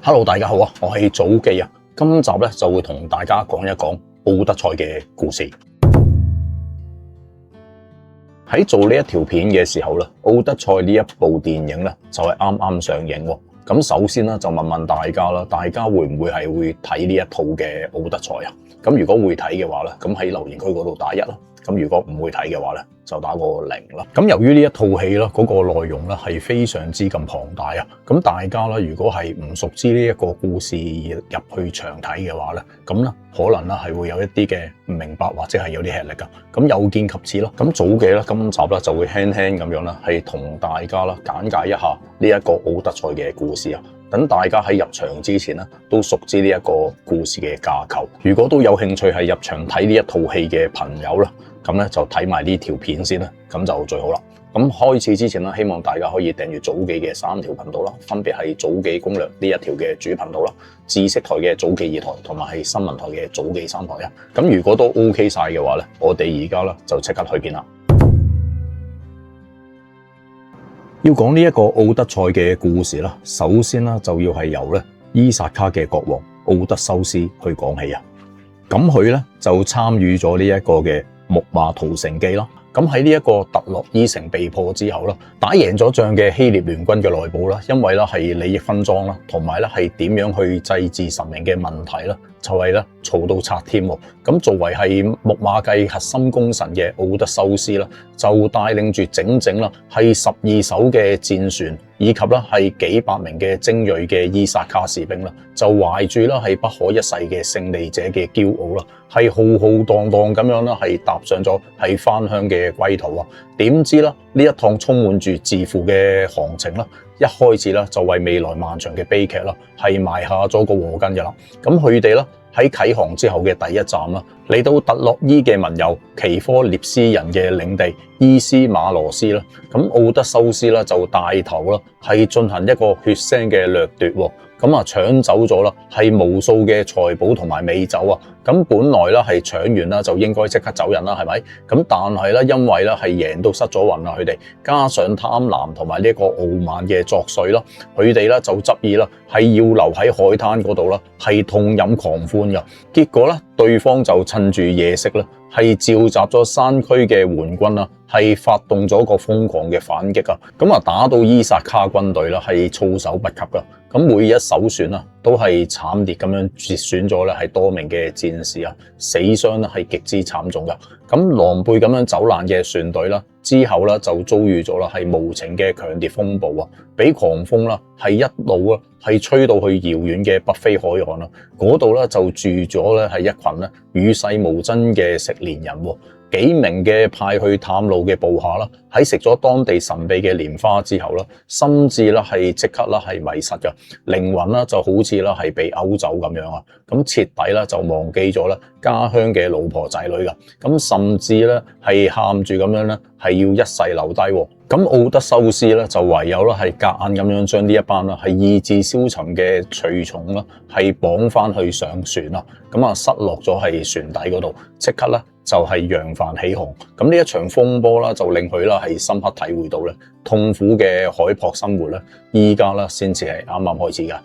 Hello，大家好啊，我係祖基啊。今集咧就會同大家講一講奧德賽嘅故事。喺做呢一條片嘅時候咧，奧德賽呢一部電影咧就係啱啱上映喎。咁首先咧就問問大家啦，大家會唔會睇呢一套嘅奧德賽啊？咁如果會睇嘅話咧，咁喺留言區嗰度打1啦。咁如果唔會睇嘅話咧，就打個0啦。咁由於呢一套戲咧，嗰個內容咧係非常之咁龐大啊。咁大家咧如果係唔熟知呢一個故事入去場睇嘅話咧，咁咧可能咧係會有一啲嘅唔明白或者係有啲吃力噶。咁有見及此啦，咁早記咧今集咧就會輕輕咁樣啦，係同大家啦簡介一下呢一個奧德賽嘅故事啊。等大家喺入場之前咧，都熟知呢一個故事嘅架構。如果都有興趣係入場睇呢一套戲嘅朋友啦，咁咧就睇埋呢條片先啦，咁就最好啦。咁開始之前啦，希望大家可以訂閱祖記嘅3條頻道啦，分別係祖記攻略呢一條嘅主頻道啦、知識台嘅祖記2台同埋係新聞台嘅祖記3台啊。咁如果都 OK 晒嘅話咧，我哋而家啦就即刻去片啦。要講呢一個奧德賽嘅故事啦，首先啦就要係由咧伊薩卡嘅國王奧德修斯去講起啊。咁佢咧就參與咗呢一個嘅木馬屠城記啦。咁喺呢一個特洛伊城被破之後啦，打贏咗仗嘅希臘聯軍嘅內部啦，因為咧係利益分贓啦，同埋咧係點樣去祭祀神明嘅問題啦，就係咧嘈到拆添喎。咁作為係木馬計核心功臣嘅奧德修斯啦，就帶領住整整啦係12艘嘅戰船，以及啦係幾百名嘅精銳嘅伊薩卡士兵啦，就懷住啦係不可一世嘅勝利者嘅驕傲啦，係浩浩蕩蕩咁樣啦係踏上咗係返鄉嘅歸途啊！點知啦呢一趟充滿住自負嘅航程啦，一開始啦就為未來漫長嘅悲劇啦係埋下咗個禍根嘅啦。咁佢哋啦喺啟航之後嘅第一站啦，嚟到特洛伊嘅盟友奇科涅斯人嘅領地伊斯馬羅斯啦，咁奧德修斯啦就帶頭啦係進行一個血腥嘅掠奪。咁啊搶走咗啦，係無數嘅財寶同埋美酒啊！咁本來啦係搶完啦就應該即刻走人啦，係咪？咁但係咧因為咧係贏到失咗魂啦，佢哋加上貪婪同埋呢個傲慢嘅作祟啦，佢哋咧就執意啦係要留喺海灘嗰度啦，係痛飲狂歡噶。結果咧對方就趁住夜色咧係召集咗山區嘅援軍啦，係發動咗個瘋狂嘅反擊啊！咁啊打到伊薩卡軍隊啦係措手不及噶。咁每一艘船啊，都係慘烈咁樣折損咗咧，係多名嘅戰士啊，死傷咧係極之慘重噶。咁狼狽咁樣走難嘅船隊啦，之後啦就遭遇咗啦係無情嘅強烈風暴啊，俾狂風啦係一路啊係吹到去遙遠嘅北非海岸啦，嗰度咧就住咗咧係一群咧與世無爭嘅食蓮人喎。幾名嘅派去探路嘅部下啦，喺食咗當地神秘嘅蓮花之後啦，心智啦係即刻啦係迷失噶，靈魂啦就好似啦係被勾走咁樣啊，咁徹底啦就忘記咗啦家鄉嘅老婆仔女噶，咁甚至咧係喊住咁樣咧係要一世留低。咁奧德修斯咧就唯有啦係夾硬咁樣將呢一班啦係意志消沉嘅隨從啦係綁翻去上船啦，咁啊塞落咗係船底嗰度，即刻咧就係揚帆起航。咁呢一場風波啦就令佢啦係深刻體會到咧痛苦嘅海泊生活咧，依家啦先至係啱啱開始噶。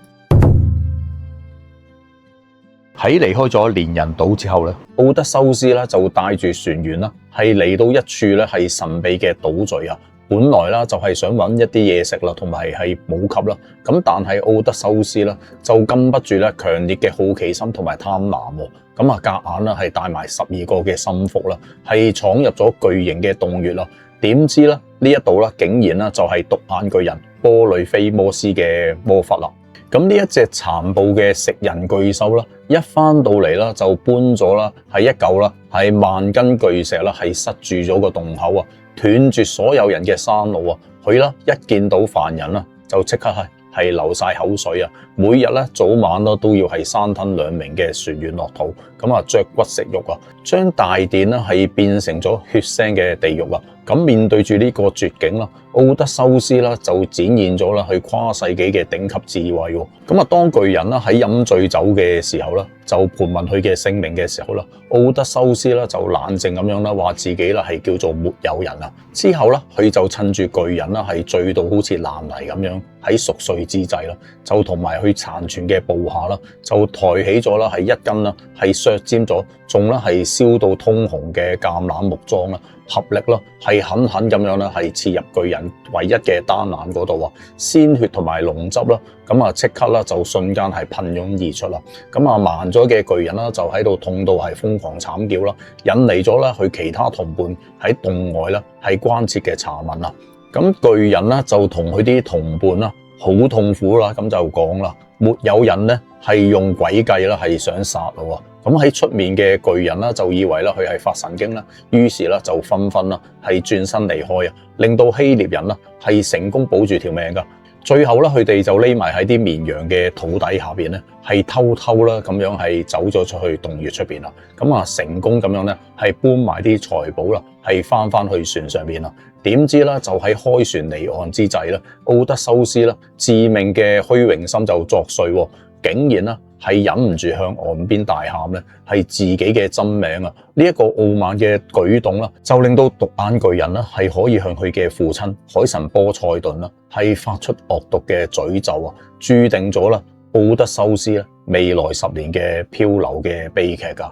喺離開咗連人島之後咧，奧德修斯啦就帶住船員啦係嚟到一處咧係神秘嘅島嶼啊。本來啦就係想揾一啲嘢食啦，同埋係補給啦。咁但係奧德修斯啦就禁不住咧強烈嘅好奇心同埋貪婪喎。咁啊夾硬啦係帶埋12個嘅心腹啦，係闖入咗巨型嘅洞穴啦。點知咧呢一度啦竟然啦就係獨眼巨人波呂菲摩斯嘅魔窟啦。咁呢一隻殘暴嘅食人巨獸啦，一翻到嚟啦就搬咗啦係一嚿啦係萬斤巨石啦係塞住咗個洞口啊，斷絕所有人嘅山路啊！佢啦一見到犯人啦，就即刻係流晒口水啊！每日咧早晚咯都要係生吞2名嘅船員落肚，咁啊嚼骨食肉啊，將大殿啦係變成咗血腥嘅地獄啊！咁面對住呢個絕境啦，奧德修斯啦就展現咗啦佢跨世紀嘅頂級智慧喎。咁啊，當巨人啦喺飲醉酒嘅時候啦，就盤問佢嘅性命嘅時候啦，奧德修斯啦就冷靜咁樣啦話自己啦係叫做沒有人啊。之後啦，佢就趁住巨人啦係醉到好似爛泥咁樣喺熟睡之際啦，就同埋佢殘存嘅部下啦，就抬起咗啦係一根啦係削尖咗，仲啦係燒到通紅嘅橄欖木樁啦，合力啦係狠狠咁樣啦係刺入巨人唯一嘅單眼嗰度啊，鮮血同埋龍汁啦，咁啊即刻啦就瞬間係噴湧而出啦，咁啊盲咗嘅巨人啦就喺度痛到係瘋狂慘叫啦，引嚟咗啦佢其他同伴喺洞外啦係關切嘅查問啦，咁巨人啦就同佢啲同伴啦好痛苦啦，咁就講啦，沒有人咧係用詭計啦係想殺我。咁喺出面嘅巨人啦，就以為啦佢係發神經啦，於是啦就紛紛啦係轉身離開啊，令到希臘人啦係成功保住條命噶。最後啦，佢哋就匿埋喺啲綿羊嘅肚底下邊咧，係偷偷啦咁樣係走咗出去洞穴出邊啦。咁啊成功咁樣咧係搬埋啲財寶啦，係翻去船上邊啦。點知啦就喺開船離岸之際啦，奧德修斯啦致命嘅虛榮心就作祟，竟然啦係忍唔住向岸邊大喊咧，係自己嘅真名啊！呢一個傲慢嘅舉動啦，就令到獨眼巨人啦係可以向佢嘅父親海神波塞頓啦係發出惡毒嘅詛咒啊！注定咗啦奧德修斯咧未來10年嘅漂流嘅悲劇噶。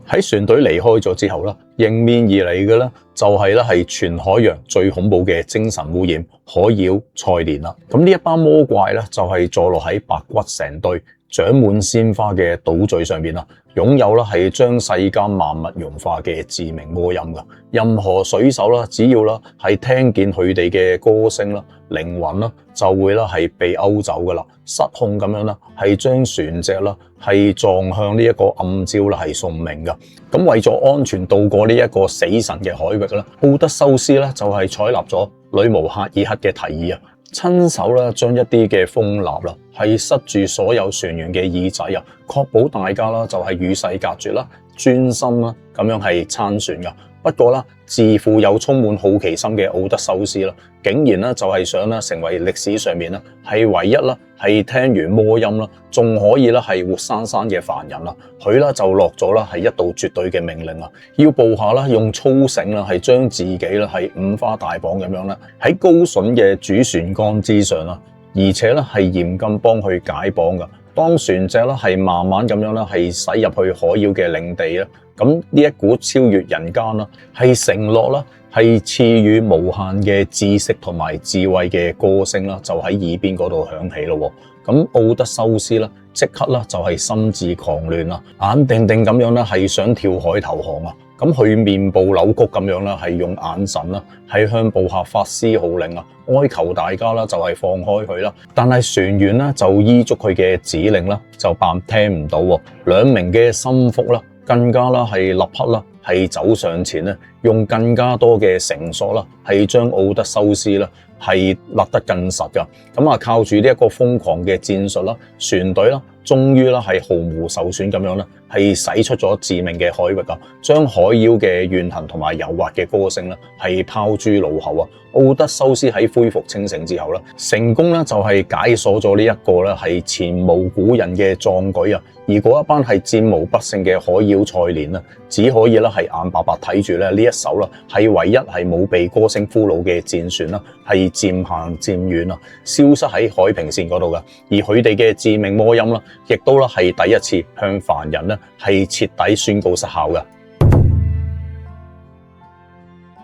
喺船隊離開咗之後啦，迎面而嚟嘅咧就係全海洋最恐怖嘅精神污染海妖塞蓮啦。咁呢一班魔怪咧就係坐落喺白骨成堆、長滿鮮花嘅島嶼上面啦，擁有啦係將世間萬物融化嘅致命魔音噶。任何水手啦，只要啦係聽見佢哋嘅歌聲啦，靈魂啦就會啦係被勾走噶啦，失控咁樣啦係將船隻啦係撞向呢一個暗礁啦係送命噶。咁為咗安全渡過呢一個死神嘅海域啦，奧德修斯咧就係採納咗女巫赫爾克嘅提議啊，親手啦將一啲嘅蜂蠟啦係塞住所有船員嘅耳仔啊，確保大家啦就係與世隔絕啦，專心啦咁樣係撐船噶。不過啦，自負又充滿好奇心嘅奧德修斯啦，竟然啦就係想啦成為歷史上面啦係唯一啦係聽完魔音啦，仲可以啦係活生生嘅凡人啦。佢啦就落咗啦係一道絕對嘅命令啊，要部下啦用粗繩啦係將自己啦係五花大綁咁樣啦喺高筍嘅主船桿之上啦，而且咧係嚴禁幫佢解綁噶。當船隻啦係慢慢咁樣啦係駛入去海妖嘅領地啦，咁呢一股超越人間啦係承諾啦係賜予無限嘅知識同埋智慧嘅歌聲啦，就喺耳邊嗰度響起咯。咁奧德修斯啦即刻啦就係心智狂亂啦，眼定定咁樣啦係想跳海投降啊！咁佢面部扭曲咁樣啦，係用眼神啦，係向部下發施號令啊，哀求大家啦，就係放開佢啦。但係船員啦就依足佢嘅指令啦，就扮聽唔到喎。兩名嘅心腹啦，更加啦係立刻啦係走上前咧，用更加多嘅繩索啦，係將奧德修斯啦係勒得更實噶。咁啊，靠住呢一個瘋狂嘅戰術啦，船隊啦，終於啦係毫無受損咁樣啦，係駛出咗致命嘅海域啊！將海妖嘅怨恨同埋誘惑嘅歌聲啦，係拋諸腦後啊！奧德修斯喺恢復清醒之後啦，成功啦就係解鎖咗呢一個咧係前無古人嘅壯舉啊！而嗰一班係戰無不勝嘅海妖塞蓮啦，只可以啦係眼白白睇住咧呢一艘啦係唯一係冇被歌聲俘虜嘅戰船啦，係漸行漸遠啊，消失喺海平線嗰度噶。而佢哋嘅致命魔音啦，亦都啦係第一次向凡人咧係徹底宣告失效噶。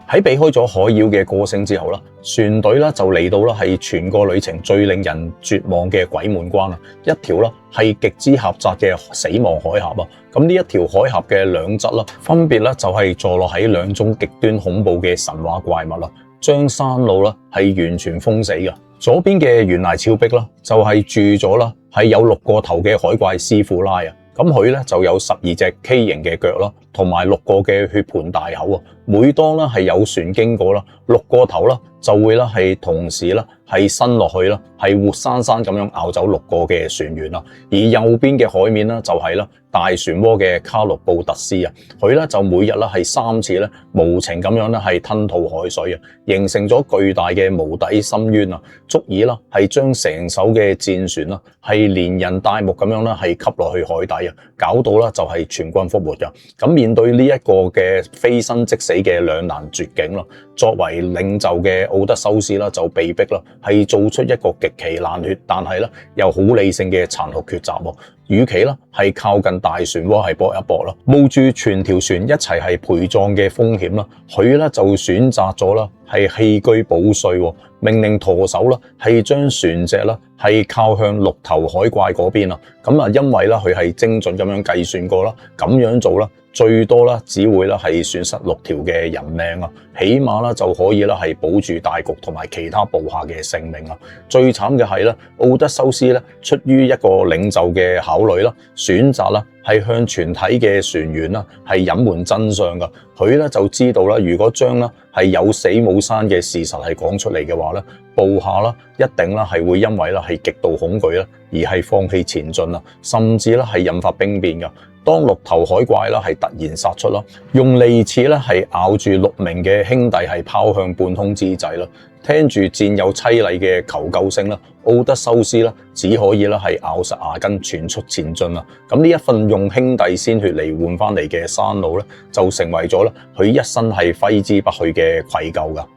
喺避開咗海妖嘅歌聲之後啦，船隊啦就嚟到啦係全個旅程最令人絕望嘅鬼門關啦，一條啦係極之狹窄嘅死亡海峽啊！咁呢一條海峽嘅兩側啦，分別咧就係坐落喺兩種極端恐怖嘅神話怪物啦，將山路啦係完全封死嘅。左邊嘅懸崖峭壁啦，就係住咗啦係有6個頭嘅海怪斯庫拉啊！咁佢咧就有12隻 K 型嘅腳啦，同埋6個嘅血盆大口啊！每當啦係有船經過啦，6個頭啦就會啦係同時啦係伸落去啦，係活生生咁樣咬走6個嘅船員啦。而右邊嘅海面咧就係啦大漩渦嘅卡洛布特斯啊，佢咧就每日咧係3次咧無情咁樣咧係吞吐海水啊，形成咗巨大嘅無底深淵啊，足以啦係將成艘嘅戰船啦係連人帶木咁樣咧係吸落去海底啊，搞到啦就係全軍覆沒噶。咁面對呢一個嘅非生即死嘅兩難絕境啦，作為領袖嘅奧德修斯啦就被逼啦係做出一個極其冷血但係咧又好理性嘅殘酷抉擇喎。與其啦係靠近大漩渦係搏一搏啦，冒住全條船一齊係陪葬嘅風險啦，佢咧就選擇咗啦係棄車保帥，命令舵手啦係將船隻啦係靠向6頭海怪嗰邊啦。咁啊，因為啦佢係精準咁樣計算過啦，咁樣做啦最多啦只會啦係損失6條嘅人命啊，起碼啦就可以啦係保住大局同埋其他部下嘅性命啊。最慘嘅係咧，奧德修斯咧出於一個領袖嘅考慮啦，選擇啦係向全體嘅船員啦係隱瞞真相噶。佢咧就知道啦，如果將啦係有死冇生嘅事實係講出嚟嘅話咧，部下啦一定啦係會因為啦係極度恐懼啦而係放棄前進啦，甚至啦係引發兵變噶。當6頭海怪啦係突然殺出啦，用利齒咧係咬住6名嘅兄弟係拋向半空之際啦，聽住戰友淒厲嘅求救聲啦，奧德修斯啦只可以啦係咬實牙根全速前進啦。咁呢一份用兄弟鮮血嚟換翻嚟嘅生路咧，就成為咗啦佢一生係揮之不去嘅愧疚噶。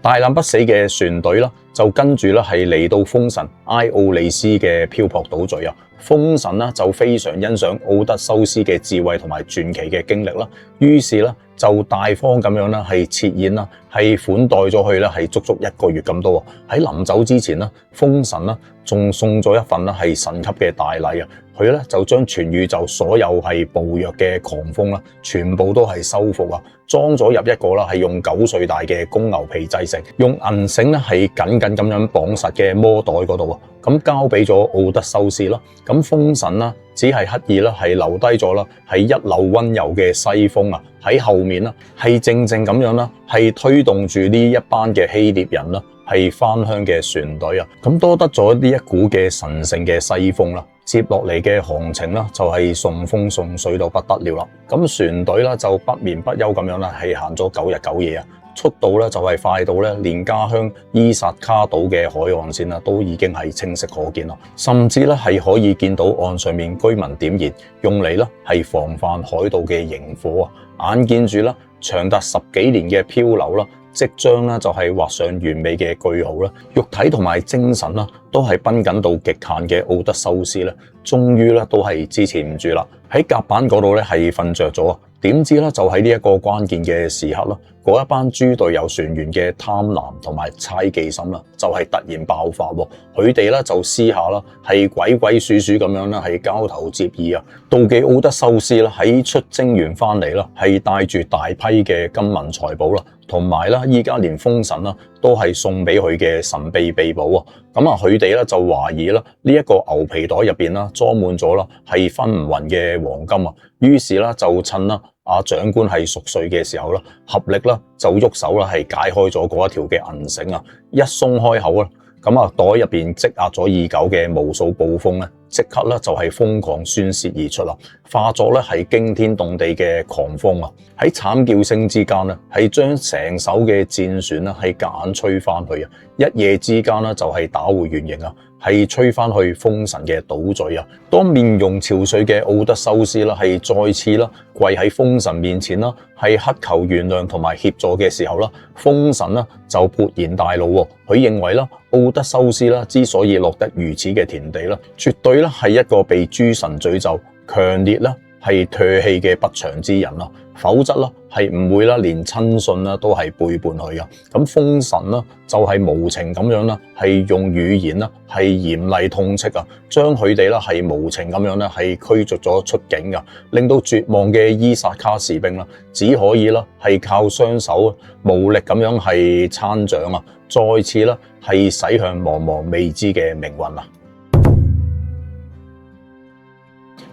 大難不死嘅船隊啦，就跟住啦係嚟到風神埃奧利斯嘅漂泊島嶼啊。風神啦就非常欣賞奧德修斯嘅智慧同埋傳奇嘅經歷啦，於是啦就大方咁樣啦係設宴啦，係款待咗佢啦係足足1個月咁多。喺臨走之前啦，風神啦仲送咗一份啦係神級嘅大禮啊！佢咧就將全宇宙所有係暴虐嘅狂風啦，全部都係收服啊，裝咗入一個啦係用9歲大嘅公牛皮製成，用銀繩咧係緊緊咁樣綁實嘅魔袋嗰度啊，咁交俾咗奧德修斯啦。咁風神啦只係刻意啦係留低咗啦係一縷溫柔嘅西風啊，喺後面啦係靜靜咁樣啦係推動住呢一班嘅希臘人啦係返鄉嘅船隊啊。咁多得咗呢一股嘅神聖嘅西風啦，接落嚟嘅航程啦就係順風順水到不得了啦。咁船隊啦就不眠不休咁樣啦係行咗9日9夜啊，速度咧就係快到咧連家鄉伊薩卡島嘅海岸線啦都已經係清晰可見啦，甚至咧係可以見到岸上面居民點燃用嚟啦係防範海盜嘅營火啊。眼見住啦長達10幾年嘅漂流啦，即將咧就係畫上完美嘅句號啦，肉體同埋精神啦都係繃緊到極限嘅奧德修斯咧，終於咧都係支持唔住啦，喺甲板嗰度咧係瞓着咗。點知咧就喺呢一個關鍵嘅時刻啦，嗰一班豬隊友船員嘅貪婪同埋猜忌心啦，就係突然爆發喎。佢哋咧就私下啦，係鬼鬼祟祟咁樣啦，係交頭接耳啊，妒忌奧德修斯啦喺出征完翻嚟啦，係帶住大批嘅金銀財寶啦，同埋啦依家連風神啦都係送俾佢嘅神秘秘寶啊。咁啊，佢哋咧就懷疑啦呢一個牛皮袋入邊啦裝滿咗啦係分唔勻嘅黃金啊，於是啦就趁啦長官係熟睡嘅時候啦，合力啦就喐手啦係解開咗嗰一條嘅銀繩啊，一鬆開口啦，咁啊袋入邊積壓咗已久嘅無數暴風咧，即刻咧就係瘋狂宣泄而出啦，化作咧係驚天動地嘅狂風啊！喺慘叫聲之間咧，係將成艘嘅戰船咧係夾硬吹翻去啊！一夜之間咧就係打回原形啊！係吹翻去風神嘅島嶼啊！當面容憔悴嘅奧德修斯啦，係再次啦跪喺風神面前啦，係乞求原諒同埋協助嘅時候啦，風神啦就勃然大怒喎！佢認為啦，奧德修斯啦之所以落得如此嘅田地啦，絕對啦係一個被諸神詛咒、強烈啦係唾棄嘅不祥之人啦，否則啦係唔會啦連親信啦都係背叛佢噶。咁風神啦就係無情咁樣啦，係用語言啦係嚴厲痛斥啊，將佢哋啦係無情咁樣啦係驅逐咗出境噶，令到絕望嘅伊薩卡士兵啦只可以啦係靠雙手無力咁樣係撐掌啊，再次啦係駛向茫茫未知嘅命運啊！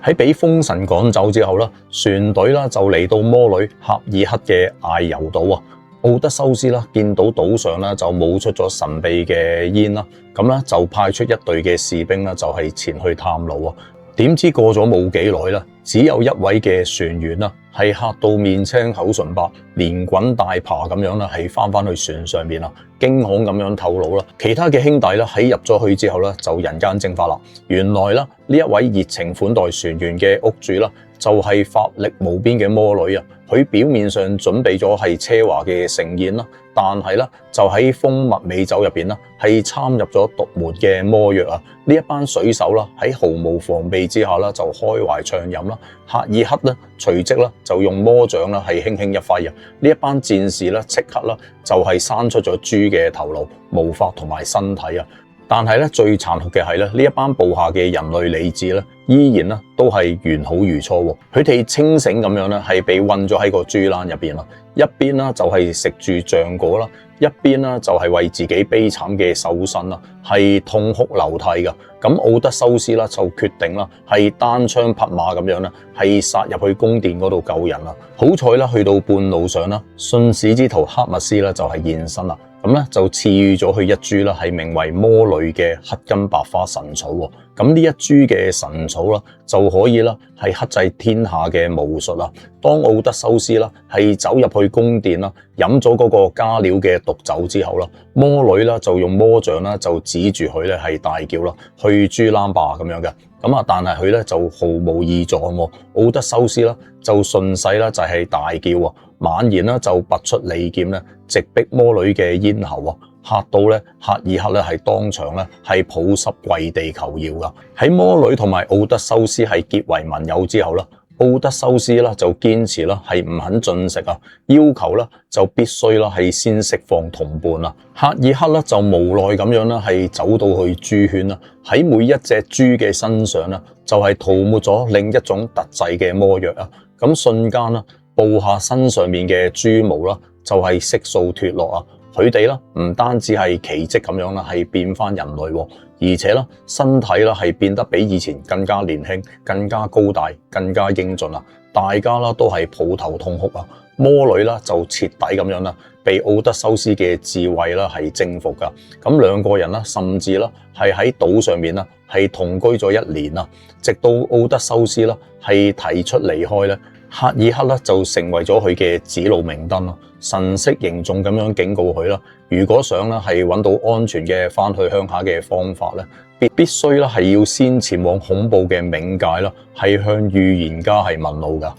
喺俾風神趕走之後啦，船隊啦就嚟到魔女赫爾克嘅艾尤島啊。奧德修斯啦，見到島上啦就冒出咗神秘嘅煙啦，咁咧就派出一隊嘅士兵啦，就係前去探路啊。點知過咗冇幾耐啦，只有一位嘅船員啦，係嚇到面青口唇白，連滾帶爬咁樣啦，係翻去船上面啦，驚恐咁樣透露啦。其他嘅兄弟啦喺入咗去之後咧，就人間蒸發啦。原來啦呢一位熱情款待船員嘅屋主啦，就係法力無邊嘅魔女啊！佢表面上準備咗係奢華嘅盛宴啦，但係咧就喺蜂蜜美酒入邊啦，係摻入咗獨門嘅魔藥啊！呢一班水手啦喺毫無防備之下啦，就開懷暢飲啦。赫爾克咧隨即啦就用魔掌啦係輕輕一揮啊！呢一班戰士咧即刻啦就係生出咗豬嘅頭顱、毛髮同埋身體啊！但係咧最殘酷嘅係咧呢一班部下嘅人類理智咧，依然咧都係完好如初喎。佢哋清醒咁樣咧係被困咗喺個豬欄入邊啦，一邊啦就係食住橡果啦，一邊啦就係為自己悲慘嘅瘦身啦係痛哭流涕噶。咁奧德修斯啦就決定啦係單槍匹馬咁樣啦係殺入去宮殿嗰度救人啦。好彩啦去到半路上啦，信使之徒赫密斯啦就係現身啦。咁咧就賜予咗佢一株啦，係名為魔女嘅黑根白花神草喎。咁呢一株嘅神草啦，就可以啦係克制天下嘅巫術啦。當奧德修斯啦係走入去宮殿啦，飲咗嗰個加料嘅毒酒之後啦，魔女啦就用魔杖啦就指住佢咧係大叫啦，去豬欄吧咁樣嘅。咁啊，但係佢咧就毫無異狀喎。奧德修斯啦就順勢啦就係大叫啊，猛然啦就拔出利劍咧，直逼魔女嘅咽喉啊！嚇到咧赫爾克咧係當場咧係抱膝跪地求饒噶。喺魔女同埋奧德修斯係結為盟友之後啦，奧德修斯啦就堅持啦係唔肯進食啊，要求啦就必須啦係先釋放同伴啊。赫爾克啦就無奈咁樣啦係走到去豬圈啦，喺每一隻豬嘅身上啦就係塗抹咗另一種特製嘅魔藥啊。咁瞬間啦，部下身上面嘅豬毛啦就係悉數脫落啊。佢哋啦唔單止係奇蹟咁樣啦，係變翻人類，而且啦身體啦係變得比以前更加年輕、更加高大、更加英俊啦。大家啦都係抱頭痛哭啊！魔女啦就徹底咁樣啦，被奧德修斯嘅智慧啦係征服噶。咁兩個人啦，甚至啦係喺島上面啦係同居咗1年啦，直到奧德修斯啦係提出離開咧。赫爾克啦就成為咗佢嘅指路明燈咯，神色凝重咁樣警告佢啦，如果想啦係揾到安全嘅翻去鄉下嘅方法咧，必須啦係要先前往恐怖嘅冥界啦，係向預言家係問路噶。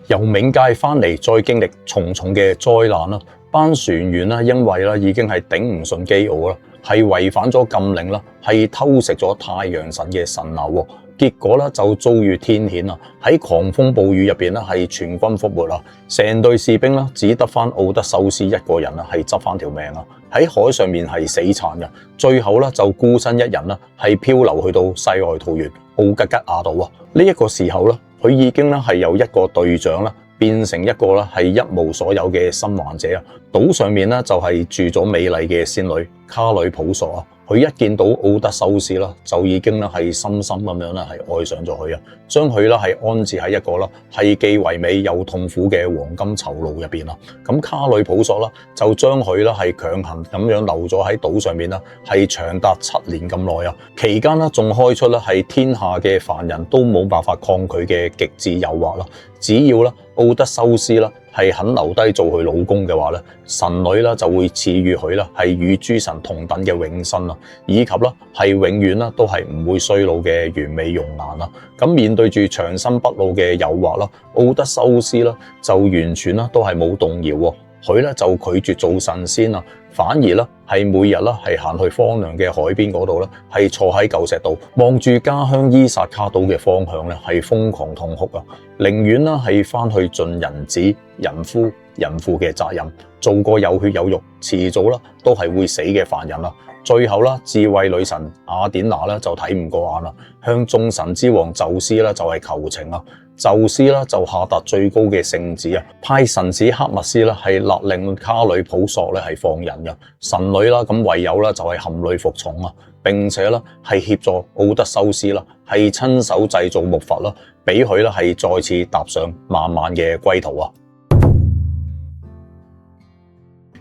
由冥界翻嚟，再經歷重重嘅災難啦，班船員啦因為啦已經係頂唔順飢餓啦，係違反咗禁令啦，係偷食咗太陽神嘅神牛。結果咧就遭遇天譴啊！喺狂風暴雨入邊咧係全軍覆沒啊！成隊士兵咧只得翻奧德修斯一個人啦，係執翻條命啊！喺海上面係死撐嘅，最後咧就孤身一人啦，係漂流去到世外桃源奧吉吉亞島啊！呢一個時候咧，佢已經咧係由一個隊長啦，變成一個咧係一無所有嘅生還者啊！島上面咧就係住咗美麗嘅仙女卡呂普索啊！佢一見到奧德修斯啦，就已經咧係深深咁樣咧係愛上咗佢啊！將佢啦係安置喺一個啦係既唯美又痛苦嘅黃金囚牢入邊啦。咁卡呂普索啦就將佢啦係強行咁樣留咗喺島上面啦，係長達7年咁耐啊！期間啦仲開出啦係天下嘅凡人都冇辦法抗拒嘅極致誘惑啦。只要啦奧德修斯啦係肯留低做佢老公嘅話咧，神女啦就會賜予佢啦係與諸神同等嘅永生啦，以及啦係永遠啦都係唔會衰老嘅完美容顏啦。咁面對住長生不老嘅誘惑啦，奧德修斯啦就完全啦都係冇動搖喎。佢咧就拒絕做神仙啊，反而咧係每日啦係行去荒涼嘅海邊嗰度咧，係坐喺舊石度望住家鄉伊薩卡島嘅方向咧，係瘋狂痛哭啊！寧願啦係翻去盡人子、人夫、人父嘅責任，做個有血有肉、遲早啦都係會死嘅凡人啦。最後啦，智慧女神雅典娜咧就睇唔過眼啦，向眾神之王宙斯啦就係求情啊。宙斯啦就下達最高嘅聖旨啊，派神使赫密斯啦係勒令卡呂普索咧係放人嘅。神女啦咁唯有啦就係含淚服從啊，並且啦係協助奧德修斯啦係親手製造木筏啦，俾佢啦係再次踏上漫漫嘅歸途啊。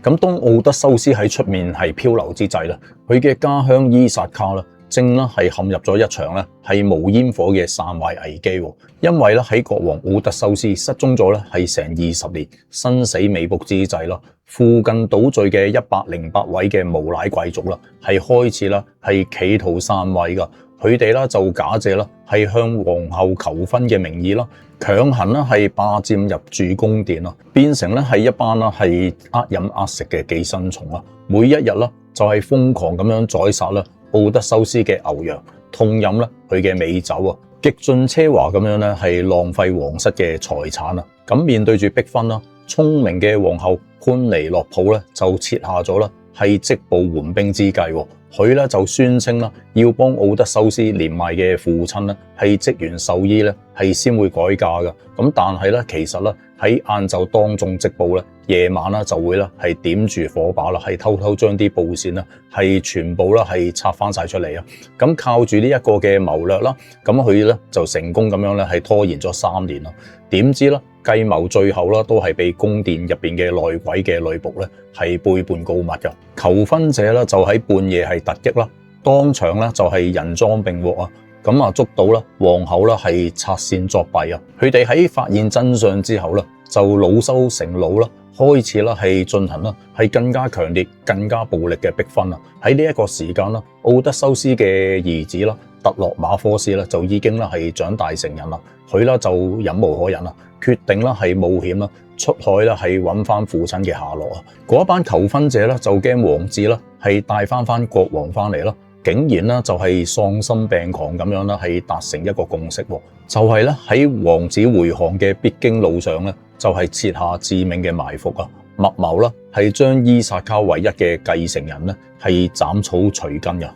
咁當奧德修斯喺出面係漂流之際咧，佢嘅家鄉伊薩卡咧，正咧係陷入咗一場咧係無煙火嘅散壞危機。因為咧喺國王奧德修斯失蹤咗咧係成20年，生死未卜之際啦，附近島嶼嘅108位嘅無賴貴族啦，係開始啦係企圖篡位噶。佢哋啦就假借啦係向皇后求婚嘅名義啦，強行啦係霸佔入住宮殿啦，變成咧係一班啦係呃飲呃食嘅寄生蟲啦。每一日啦就係瘋狂咁樣宰殺啦奧德修斯嘅牛羊，痛飲啦佢嘅美酒啊，極盡奢華咁樣咧係浪費皇室嘅財產啊。咁面對住逼婚啦，聰明嘅皇后潘尼洛普咧就設下咗啦係跡部緩兵之計。佢咧就宣稱啦，要幫奧德修斯年邁嘅父親咧係職員獸醫咧係先會改嫁嘅。咁但係咧其實咧喺晏晝當眾織布咧，夜晚啦就會啦係點住火把啦，係偷偷將啲布線啦係全部啦係拆翻晒出嚟啊！咁靠住呢一個嘅謀略啦，咁佢咧就成功咁樣咧係拖延咗3年啦。點知啦計謀最後啦都係被宮殿入邊嘅內鬼嘅女僕咧係背叛告密噶。求婚者啦就喺半夜係突擊啦，當場咧就係人贓並獲啊！咁啊捉到啦皇后啦係拆線作弊啊！佢哋喺發現真相之後啦，就惱羞成怒啦，開始啦係進行啦係更加強烈、更加暴力嘅逼婚啊！喺呢一個時間啦，奧德修斯嘅兒子啦特洛馬科斯啦就已經啦係長大成人啦，佢啦就忍無可忍啦，決定啦係冒險啦出海啦係揾翻父親嘅下落啊！嗰一班求婚者啦就驚王子啦係帶翻國王翻嚟啦，竟然啦就係喪心病狂咁樣啦係達成一個共識，就係咧喺王子回航嘅必經路上咧就係設下致命嘅埋伏啊！密謀啦係將伊薩卡唯一嘅繼承人咧係斬草除根嘅。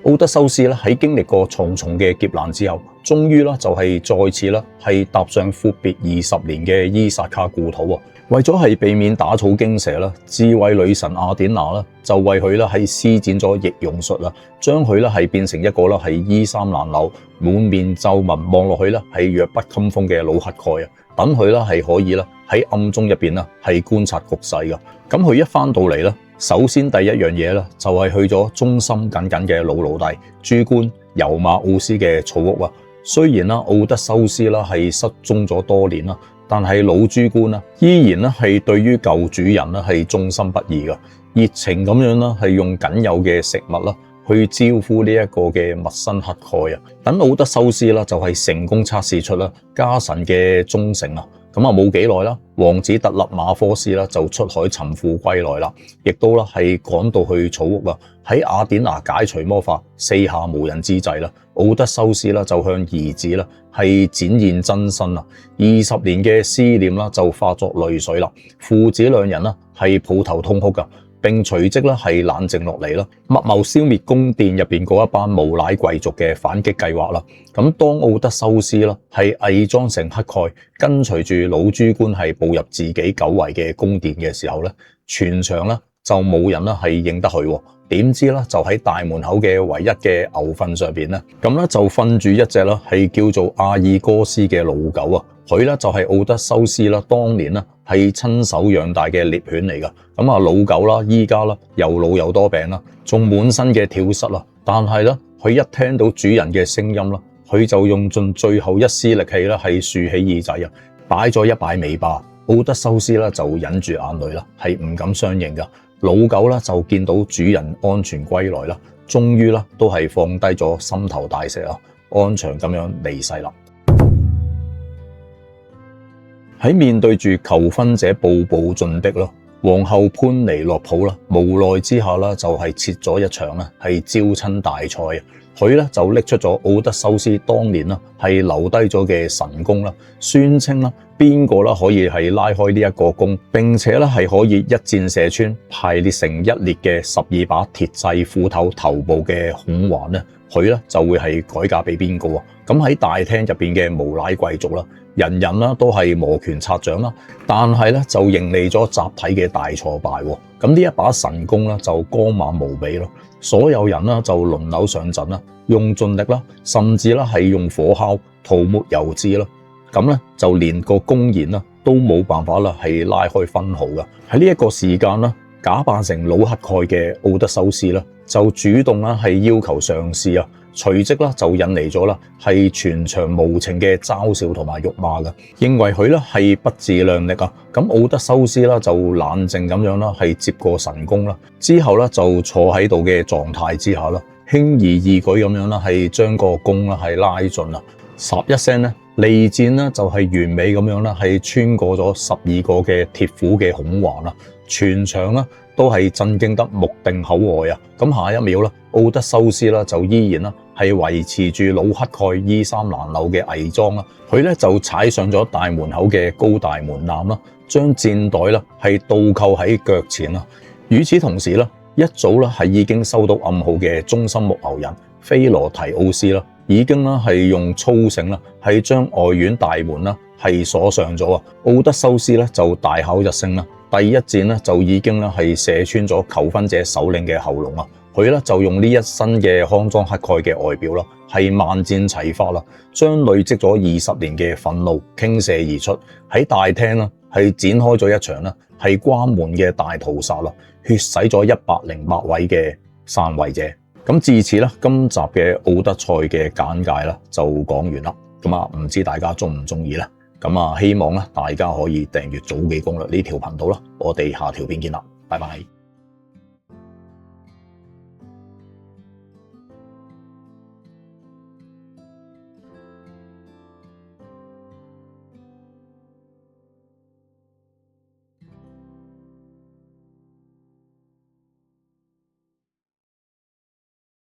奧德修斯咧喺經歷過重重嘅劫難之後，終於啦就係再次啦係踏上闊別20年嘅伊薩卡故土啊！為咗係避免打草驚蛇啦，智慧女神雅典娜啦就為佢啦係施展咗易容術啦，將佢啦係變成一個啦係衣衫襤褸、滿面皺紋、望落去啦係弱不禁風嘅老乞丐啊！等佢啦係可以啦喺暗中入邊啦係觀察局勢噶。咁佢一翻到嚟啦，首先第一樣嘢啦就係去咗忠心耿耿嘅老奴隸諸官尤馬奧斯嘅草屋啊。雖然啦奧德修斯啦係失蹤咗多年啦，但係老諸官啦依然啦係對於舊主人啦係忠心不二噶，熱情咁樣啦係用僅有嘅食物啦去招呼呢一個嘅陌生乞丐啊。等奧德修斯啦就係成功測試出啦家臣嘅忠誠啊。咁啊冇幾耐啦，王子特勒馬科斯啦就出海尋父歸來啦，亦都啦係趕到去草屋啊。喺雅典娜解除魔法四下無人之際啦，奧德修斯啦就向兒子啦係展現真身啊。20年嘅思念啦就化作淚水啦，父子兩人啦係抱頭痛哭噶，並隨即啦係冷靜落嚟啦，密謀消滅宮殿入邊嗰一班無賴貴族嘅反擊計劃啦。咁當奧德修斯啦係偽裝成乞丐，跟隨住老諸官係步入自己久違嘅宮殿嘅時候咧，全場咧就冇人啦係認得佢。點知啦就喺大門口嘅唯一嘅牛糞上邊咧，咁咧就瞓住一隻啦係叫做阿爾哥斯嘅老狗啊。佢咧就係奧德修斯啦當年啦係親手養大嘅獵犬嚟噶。咁啊老狗啦依家啦又老又多病啦，仲滿身嘅跳蚤啦。但係咧佢一聽到主人嘅聲音啦，佢就用盡最後一絲力氣啦係豎起耳仔啊，擺咗一擺尾巴。奧德修斯啦就忍住眼淚啦，係唔敢相認噶。老狗啦就見到主人安全歸來啦，終於啦都係放低咗心頭大石啊，安詳咁樣離世啦。喺面對住求婚者步步進逼啦，皇后潘尼洛普啦無奈之下啦就係設咗一場啦係招親大賽啊。佢咧就拎出咗奧德修斯當年啦係留低咗嘅神弓啦，宣稱啦邊個啦可以係拉開呢一個弓，並且咧係可以一箭射穿排列成一列嘅12把鐵製斧頭頭部嘅孔環咧，佢咧就會係改嫁俾邊個啊？咁喺大廳入邊嘅無賴貴族啦，人人啦都係摩拳擦掌啦，但係咧就迎嚟咗集體嘅大挫敗。咁呢一把神弓啦就光猛無比咯，所有人啦就輪流上陣啦，用盡力啦，甚至啦係用火烤塗抹油脂啦，咁咧就連個弓弦啦都冇辦法啦係拉開分毫㗎。喺呢一個時間啦，假扮成老乞丐嘅奧德修斯啦，就主動啦係要求上司啊，隨即啦就引嚟咗啦係全場無情嘅嘲笑同埋辱罵嘅，認為佢咧係不自量力啊。咁奧德修斯啦就冷靜咁樣啦係接過神功啦，之後咧就坐喺度嘅狀態之下啦，輕而易舉咁樣啦係將個弓啦係拉盡啦，霎一聲咧利箭呢就係完美咁樣啦係穿過咗12個嘅鐵斧嘅孔環啦，全場啦都係震驚得目定口呆啊！咁下一秒啦，奧德修斯啦就依然啦係維持住老乞丐衣衫襤褸嘅偽裝啦，佢咧就踩上咗大門口嘅高大門檻啦，將箭袋啦係倒扣喺腳前啦。與此同時啦，一早啦係已經收到暗號嘅忠心牧牛人菲羅提奧斯啦，已經啦係用粗繩啦係將外院大門啦係鎖上咗啊！奧德修斯咧就大吼一聲啦。第一箭咧就已經咧係射穿咗求婚者首領嘅喉嚨啊！佢咧就用呢一身嘅康莊乞丐嘅外表啦，係萬箭齊發啦，將累積咗20年嘅憤怒傾瀉而出，喺大廳啦係展開咗一場啦係關門嘅大屠殺啦，血洗咗108位嘅篡位者。咁至此啦，今集嘅奧德賽嘅簡介啦就講完啦。咁啊，唔知大家中唔中意咧？咁啊，希望咧大家可以訂閱早記攻略呢條頻道啦。我哋下條片見啦，拜拜。